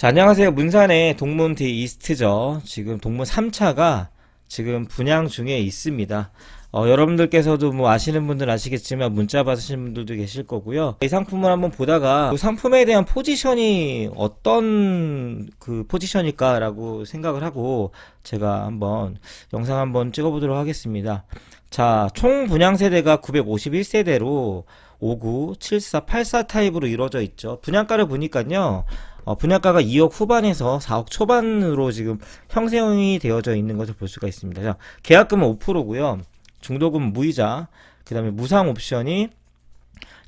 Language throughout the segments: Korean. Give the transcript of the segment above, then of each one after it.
자, 안녕하세요. 문산의 동문 디 이스트죠. 지금 동문 3차가 지금 분양 중에 있습니다. 여러분들께서도 뭐 아시는 분들 아시겠지만 문자 받으시는 분들도 계실 거고요. 이 상품을 한번 보다가 그 상품에 대한 포지션이 어떤 그 포지션일까라고 생각을 하고 제가 한번 영상 한번 찍어보도록 하겠습니다. 자, 총 분양 세대가 951세대로 59, 74, 84 타입으로 이루어져 있죠. 분양가를 보니까요. 분양가가 2억 후반에서 4억 초반으로 지금 형성이 되어져 있는 것을 볼 수가 있습니다. 자, 계약금은 5%고요. 중도금 무이자, 그 다음에 무상 옵션이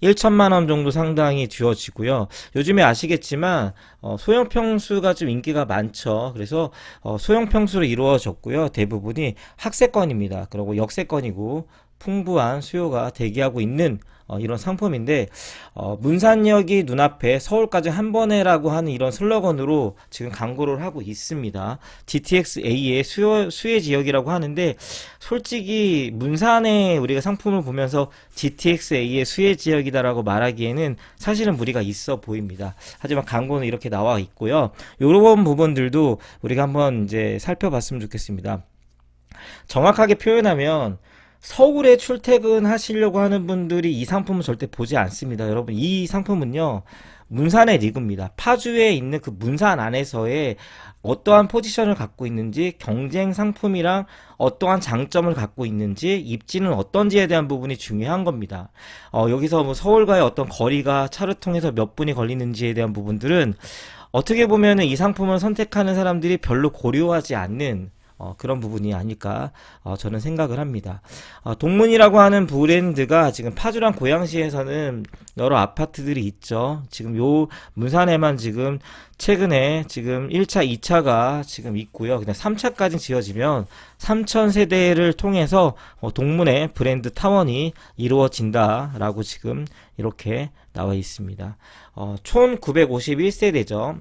1천만 원 정도 상당히 주어지고요. 요즘에 아시겠지만 소형 평수가 좀 인기가 많죠. 그래서 소형 평수로 이루어졌고요. 대부분이 학세권입니다. 그리고 역세권이고 풍부한 수요가 대기하고 있는 이런 상품인데 문산역이 눈앞에 서울까지 한 번에라고 하는 이런 슬로건으로 지금 광고를 하고 있습니다. GTX-A의 수혜 지역이라고 하는데 솔직히 문산에 우리가 상품을 보면서 GTX-A의 수혜 지역이다라고 말하기에는 사실은 무리가 있어 보입니다. 하지만 광고는 이렇게 나와 있고요. 이런 부분들도 우리가 한번 이제 살펴봤으면 좋겠습니다. 정확하게 표현하면 서울에 출퇴근하시려고 하는 분들이 이 상품은 절대 보지 않습니다. 여러분, 이 상품은요, 문산의 리그입니다. 파주에 있는 그 문산 안에서의 어떠한 포지션을 갖고 있는지, 경쟁 상품이랑 어떠한 장점을 갖고 있는지, 입지는 어떤지에 대한 부분이 중요한 겁니다. 여기서 뭐 서울과의 어떤 거리가 차를 통해서 몇 분이 걸리는지에 대한 부분들은 어떻게 보면은 이 상품을 선택하는 사람들이 별로 고려하지 않는 그런 부분이 아닐까 저는 생각을 합니다. 동문이라고 하는 브랜드가 지금 파주랑 고양시에서는 여러 아파트들이 있죠. 지금 요 문산에만 지금 최근에 지금 1차, 2차가 지금 있고요. 그냥 3차까지 지어지면 3,000세대를 통해서 동문의 브랜드 타원이 이루어진다라고 지금 이렇게 나와 있습니다. 총 951세대죠.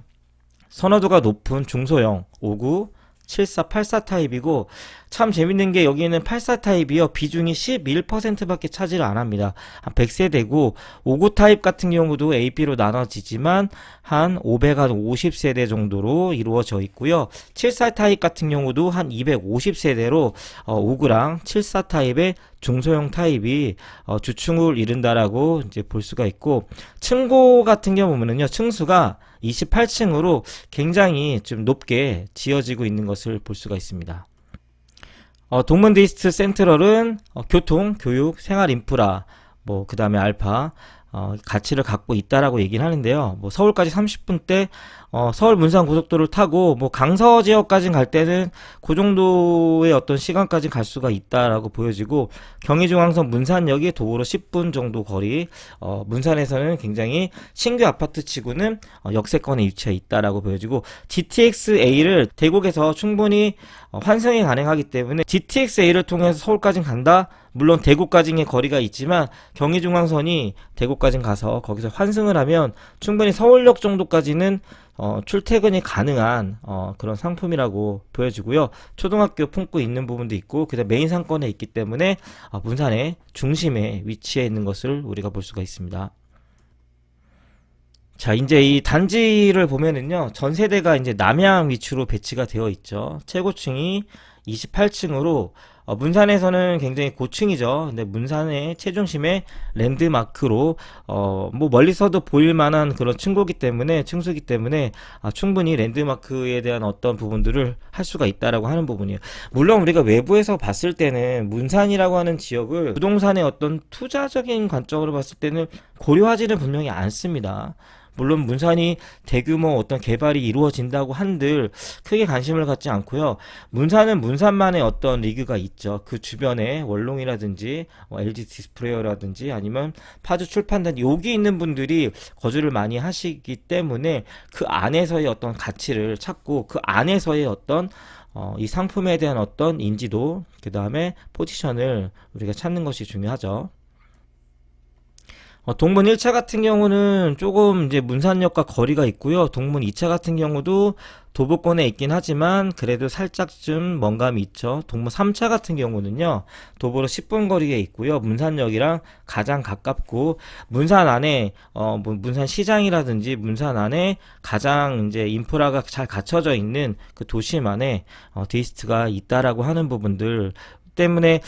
선호도가 높은 중소형 59 74, 84 타입이고 참 재밌는 게 여기는 84 타입이요. 비중이 11%밖에 차지를 안 합니다. 한 100세대고 59 타입 같은 경우도 A, B로 나눠지지만 한 550세대 정도로 이루어져 있고요. 74 타입 같은 경우도 한 250세대로 59랑 74 타입의 중소형 타입이 주춤을 이룬다라고 이제 볼 수가 있고 층고 같은 경우는요. 층수가 28층으로 굉장히 좀 높게 지어지고 있는 것을 볼 수가 있습니다. 동문 디스트 센트럴은 교통, 교육, 생활 인프라, 뭐 그 다음에 알파 가치를 갖고 있다라고 얘기를 하는데요. 뭐 서울까지 30분대 서울 문산 고속도로를 타고 뭐 강서 지역까지 갈 때는 그 정도의 어떤 시간까지 갈 수가 있다라고 보여지고 경의중앙선 문산역이 도보로 10분 정도 거리 문산에서는 굉장히 신규 아파트 치고는 역세권에 위치해 있다라고 보여지고 GTX-A를 대곡에서 충분히 환승이 가능하기 때문에 GTX-A를 통해서 서울까지 간다. 물론 대구까지의 거리가 있지만 경의중앙선이 대구까지 가서 거기서 환승을 하면 충분히 서울역 정도까지는 출퇴근이 가능한 그런 상품이라고 보여지고요. 초등학교 품고 있는 부분도 있고 그다음 메인 상권에 있기 때문에 문산의 중심에 위치해 있는 것을 우리가 볼 수가 있습니다. 자, 이제 이 단지를 보면은요, 전 세대가 이제 남향 위치로 배치가 되어 있죠. 최고층이 28층으로 문산에서는 굉장히 고층이죠. 근데 문산의 최중심의 랜드마크로 뭐 멀리서도 보일 만한 그런 층수기 때문에 충분히 랜드마크에 대한 어떤 부분들을 할 수가 있다라고 하는 부분이에요. 물론 우리가 외부에서 봤을 때는 문산이라고 하는 지역을 부동산의 어떤 투자적인 관점으로 봤을 때는 고려하지는 분명히 않습니다. 물론 문산이 대규모 어떤 개발이 이루어진다고 한들 크게 관심을 갖지 않고요. 문산은 문산만의 어떤 리그가 있죠. 그 주변에 원롱이라든지 LG 디스플레이어라든지 아니면 파주 출판단 여기 있는 분들이 거주를 많이 하시기 때문에 그 안에서의 어떤 가치를 찾고 그 안에서의 어떤 이 상품에 대한 어떤 인지도 그 다음에 포지션을 우리가 찾는 것이 중요하죠. 동문 1차 같은 경우는 조금 이제 문산역과 거리가 있고요. 동문 2차 같은 경우도 도보권에 있긴 하지만 그래도 살짝쯤 먼감이 있죠. 동문 3차 같은 경우는요. 도보로 10분 거리에 있고요. 문산역이랑 가장 가깝고 문산 안에 뭐 문산 시장이라든지 문산 안에 가장 이제 인프라가 잘 갖춰져 있는 그 도심안에 디스트가 있다라고 하는 부분들 때문에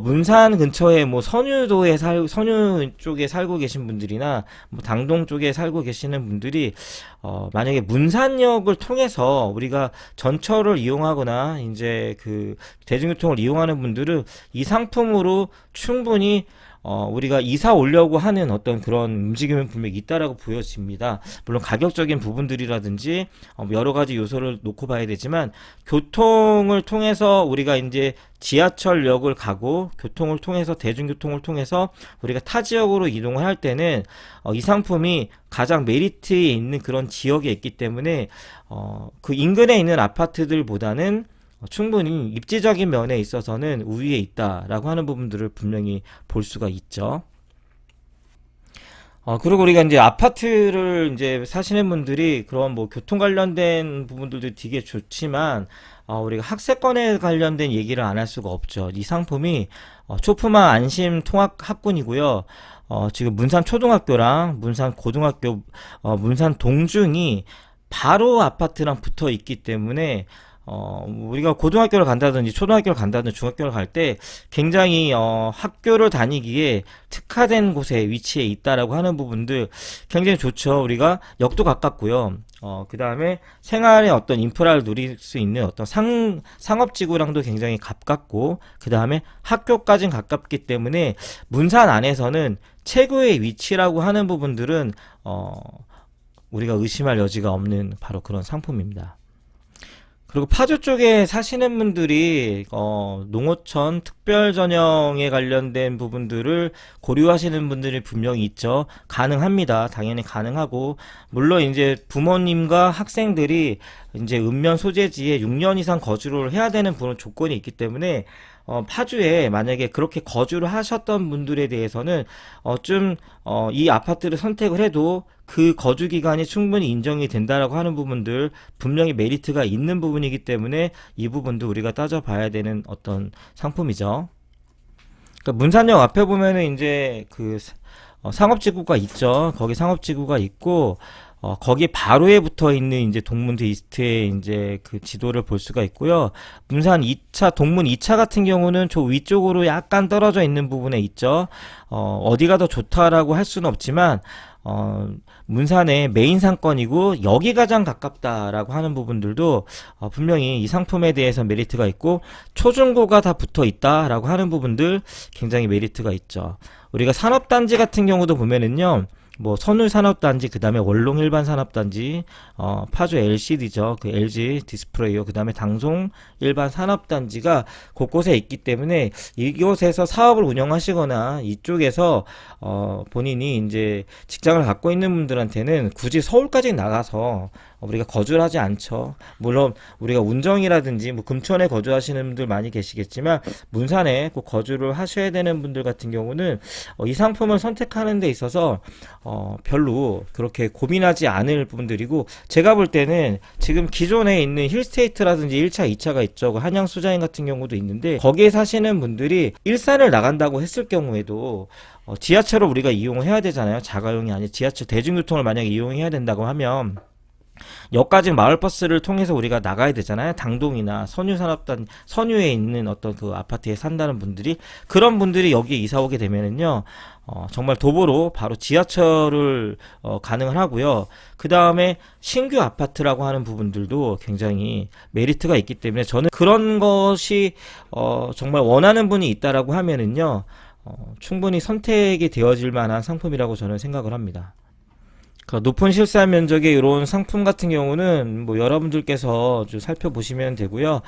문산 근처에 뭐 선유 쪽에 살고 계신 분들이나 뭐 당동 쪽에 살고 계시는 분들이 만약에 문산역을 통해서 우리가 전철을 이용하거나 이제 그 대중교통을 이용하는 분들은 이 상품으로 충분히 우리가 이사 오려고 하는 어떤 그런 움직임은 분명히 있다라고 보여집니다. 물론 가격적인 부분들이라든지 여러 가지 요소를 놓고 봐야 되지만 교통을 통해서 우리가 이제 지하철역을 가고 교통을 통해서 대중교통을 통해서 우리가 타 지역으로 이동을 할 때는 이 상품이 가장 메리트에 있는 그런 지역에 있기 때문에 그 인근에 있는 아파트들보다는 충분히 입지적인 면에 있어서는 우위에 있다라고 하는 부분들을 분명히 볼 수가 있죠. 그리고 우리가 이제 아파트를 이제 사시는 분들이 그런 뭐 교통 관련된 부분들도 되게 좋지만, 우리가 학세권에 관련된 얘기를 안 할 수가 없죠. 이 상품이, 초품화 안심 통합 학군이고요. 지금 문산 초등학교랑 문산 고등학교, 문산 동중이 바로 아파트랑 붙어 있기 때문에, 우리가 고등학교를 간다든지 초등학교를 간다든지 중학교를 갈 때 굉장히 학교를 다니기에 특화된 곳에 위치해 있다라고 하는 부분들 굉장히 좋죠. 우리가 역도 가깝고요. 그 다음에 생활의 어떤 인프라를 누릴 수 있는 어떤 상업지구랑도 굉장히 가깝고, 그 다음에 학교까진 가깝기 때문에 문산 안에서는 최고의 위치라고 하는 부분들은 우리가 의심할 여지가 없는 바로 그런 상품입니다. 그리고 파주 쪽에 사시는 분들이 농어촌 특별전형에 관련된 부분들을 고려하시는 분들이 분명히 있죠. 가능합니다. 당연히 가능하고, 물론 이제 부모님과 학생들이 이제 읍면 소재지에 6년 이상 거주를 해야 되는 그런 조건이 있기 때문에 파주에 만약에 그렇게 거주를 하셨던 분들에 대해서는 이 아파트를 선택을 해도 그 거주 기간이 충분히 인정이 된다라고 하는 부분들 분명히 메리트가 있는 부분이기 때문에 이 부분도 우리가 따져봐야 되는 어떤 상품이죠. 그러니까 문산역 앞에 보면은 이제 그 상업지구가 있죠. 거기 상업지구가 있고, 거기 바로에 붙어 있는 이제 동문대 이스트의 이제 그 지도를 볼 수가 있고요. 문산 2차, 동문 2차 같은 경우는 저 위쪽으로 약간 떨어져 있는 부분에 있죠. 어디가 더 좋다라고 할 수는 없지만, 문산의 메인 상권이고 여기 가장 가깝다라고 하는 부분들도 분명히 이 상품에 대해서 메리트가 있고, 초중고가 다 붙어 있다라고 하는 부분들 굉장히 메리트가 있죠. 우리가 산업단지 같은 경우도 보면은요, 뭐 선울 산업단지, 그 다음에 원롱 일반 산업단지, 파주 LCD죠. 그 LG 디스플레이요. 그 다음에 당송 일반 산업단지가 곳곳에 있기 때문에 이곳에서 사업을 운영하시거나 이쪽에서 본인이 이제 직장을 갖고 있는 분들한테는 굳이 서울까지 나가서 우리가 거주를 하지 않죠. 물론 우리가 운정이라든지 뭐 금천에 거주하시는 분들 많이 계시겠지만 문산에 꼭 거주를 하셔야 되는 분들 같은 경우는 이 상품을 선택하는 데 있어서 별로 그렇게 고민하지 않을 부분들이고, 제가 볼 때는 지금 기존에 있는 힐스테이트라든지 1차, 2차가 있죠. 한양 수자인 같은 경우도 있는데 거기에 사시는 분들이 일산을 나간다고 했을 경우에도 지하철을 우리가 이용해야 되잖아요. 자가용이 아니라 지하철 대중교통을 만약에 이용해야 된다고 하면 역까지 마을버스를 통해서 우리가 나가야 되잖아요. 당동이나 선유산업단, 선유에 있는 어떤 그 아파트에 산다는 분들이, 그런 분들이 여기에 이사 오게 되면은요, 정말 도보로 바로 지하철을 가능을 하고요. 그 다음에 신규 아파트라고 하는 부분들도 굉장히 메리트가 있기 때문에 저는 그런 것이 정말 원하는 분이 있다라고 하면은요, 충분히 선택이 되어질 만한 상품이라고 저는 생각을 합니다. 그 높은 실사 면적의 이런 상품 같은 경우는 뭐 여러분들께서 좀 살펴보시면 되고요.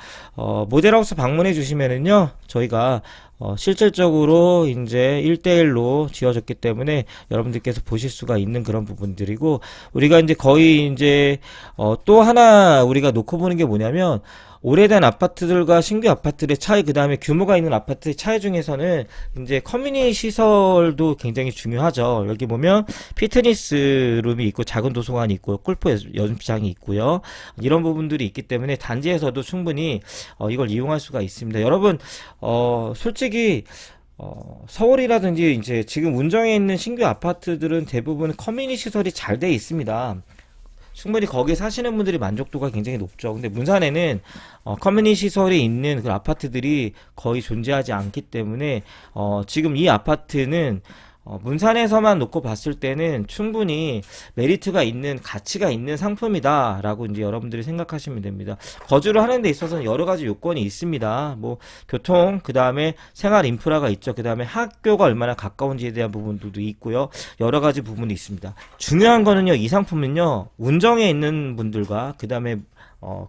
모델하우스 방문해 주시면은요, 저희가 실질적으로 이제 1대1로 지어졌기 때문에 여러분들께서 보실 수가 있는 그런 부분들이고, 우리가 이제 거의 이제 또 하나 우리가 놓고 보는 게 뭐냐면, 오래된 아파트들과 신규 아파트의 차이, 그 다음에 규모가 있는 아파트의 차이 중에서는 이제 커뮤니티 시설도 굉장히 중요하죠. 여기 보면 피트니스 룸이 있고 작은 도서관이 있고 골프 연습장이 있고요. 이런 부분들이 있기 때문에 단지에서도 충분히 이걸 이용할 수가 있습니다. 여러분, 솔직히 서울이라든지 이제 지금 운정에 있는 신규 아파트들은 대부분 커뮤니티 시설이 잘 돼 있습니다. 충분히 거기에 사시는 분들이 만족도가 굉장히 높죠. 근데 문산에는 커뮤니티 시설이 있는 그 아파트들이 거의 존재하지 않기 때문에 지금 이 아파트는 문산에서만 놓고 봤을 때는 충분히 메리트가 있는, 가치가 있는 상품이다라고 이제 여러분들이 생각하시면 됩니다. 거주를 하는 데 있어서는 여러 가지 요건이 있습니다. 뭐 교통, 그 다음에 생활 인프라가 있죠. 그 다음에 학교가 얼마나 가까운지에 대한 부분들도 있고요. 여러 가지 부분이 있습니다. 중요한 거는요, 이 상품은요, 운정에 있는 분들과 그 다음에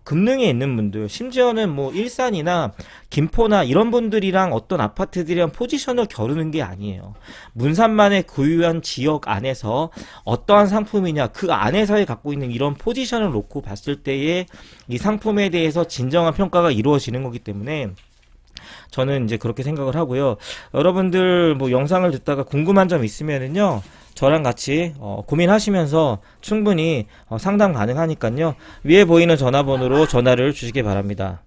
금능에 있는 분들, 심지어는 뭐 일산이나 김포나 이런 분들이랑 어떤 아파트들이랑 포지션을 겨루는 게 아니에요. 문산만의 고유한 지역 안에서 어떠한 상품이냐, 그 안에서의 갖고 있는 이런 포지션을 놓고 봤을 때에 이 상품에 대해서 진정한 평가가 이루어지는 거기 때문에 저는 이제 그렇게 생각을 하고요. 여러분들 뭐 영상을 듣다가 궁금한 점 있으면은요, 저랑 같이 고민하시면서 충분히 상담 가능하니까요. 위에 보이는 전화번호로 전화를 주시기 바랍니다.